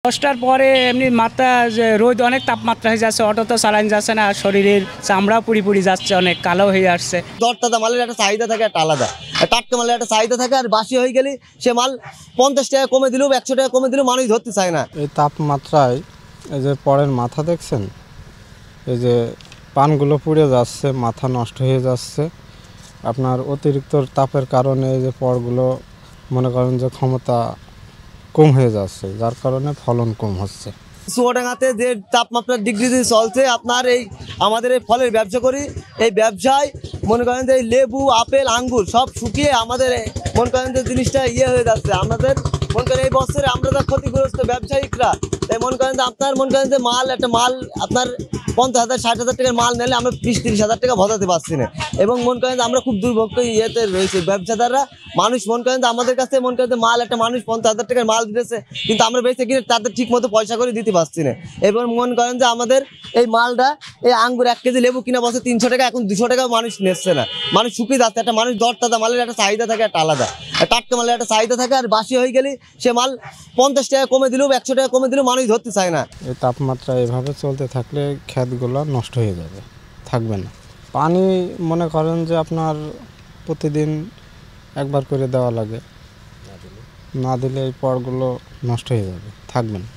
10টার পরে এমনি মাত্রা যে রোদ অনেক তাপমাত্রা হয়ে যাচ্ছে, অটো তো চালান যাচ্ছে না, শরীরের চামড়াও পুড়ি যাচ্ছে, অনেক কালো হয়ে আসছে। দরটাদা মালের একটা চাহিদা থাকে একটা আলাদা, টাটকা মালের একটা চাহিদা থাকে, আর বাসি হয়ে গেলে সে মাল 50 টাকা কমে দিলেও 100 টাকা কমে দিলেও মানুষ ধরতে চায় না। এই তাপমাত্রায় এই যে পরের মাথা দেখছেন, এই যে পানগুলো পুড়ে যাচ্ছে, মাথা নষ্ট হয়ে যাচ্ছে। আপনার অতিরিক্ত তাপের কারণে এই যে পরগুলো মনে করেন যে ক্ষমতা কম হয়ে যাচ্ছে, যার কারণে ফলন কম হচ্ছে। চুয়াডাঙ্গাতে যে তাপমাত্রার ডিগ্রি চলছে, আপনার এই আমাদের এই ফলের ব্যবসা করি, এই ব্যবসায় মনে করেন যে এই লেবু, আপেল, আঙ্গুর সব শুকিয়ে আমাদের মনে করেন যে জিনিসটা হয়ে যাচ্ছে। আমাদের মনে করেন এই বছরে আমরা যা ক্ষতিগ্রস্ত ব্যবসায়িকরা, তাই মনে করেন যে আপনার মনে করেন যে একটা মাল আপনার 50,000 60,000 টাকার মাল নিলে আমরা 20-30 হাজার টাকা ভরাতে পারছি না, এবং মনে করেন যে আমরা খুব দুর্ভোগ রয়েছে ব্যবসাদাররা। মানুষ মনে করেন যে আমাদের কাছে মনে করেন যে একটা মানুষ 50,000 টাকার মাল দিতেছে, কিন্তু আমরা বেঁচে কিনে তাদের ঠিক মতো পয়সা করে দিতে পারছি না। এবং মনে করেন যে আমাদের এই মালটা, এই আঙ্গুর 1 কেজি লেবু কিনা বছর 300 টাকা, এখন 200 টাকা মানুষ নিচ্ছে না, মানুষ শুকিয়ে যাচ্ছে। একটা মানুষ দরটাদা মালের একটা চাহিদা থাকে একটা আলাদা, টাটকা মালের একটা চাহিদা থাকে, আর বাসি হয়ে গেলে সে মাল 50 টাকা কমে দিলেও 100 টাকা কমে দিলেও মানুষ ধরতে চায় না। এই তাপমাত্রা এভাবে চলতে থাকলে ক্ষেতগুলো নষ্ট হয়ে যাবে, থাকবে না। পানি মনে করেন যে আপনার প্রতিদিন একবার করে দেওয়া লাগে, না দিলে এই পরগুলো নষ্ট হয়ে যাবে, থাকবে না।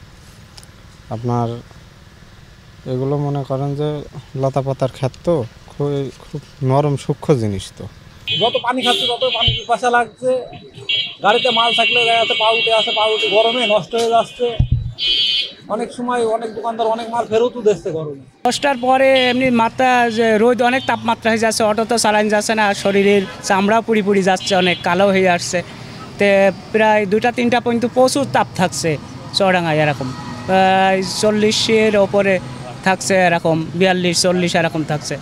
আপনার এগুলো মনে করেন যে লতা পাতার ক্ষেত তো, খুব নরম সূক্ষ্ম জিনিস তো। যত পানি খাচ্ছে তত পানি পিপাসা লাগছে। গাড়িতে মাল থাকলে গাড়িতে পা উঠে আসে, পা উঠে গরমে নষ্ট হয়ে যাচ্ছে। অনেক সময় অনেক দোকানদার অনেক মাল ফেরতও দিচ্ছে গরমে। 10টার পরে এমনি মাত্রা যে রোদ অনেক তাপমাত্রা হয়ে যাচ্ছে, অটো তো চালান যাচ্ছে না, শরীরের চামড়াও পুড়ি যাচ্ছে, অনেক কালো হয়ে আসছে। তে প্রায় 2টা-3টা পর্যন্ত প্রচুর তাপ থাকছে চুয়াডাঙ্গায়, এরকম প্রায় 40-এর ওপরে থাকছে, এরকম 42-40 এরকম থাকছে।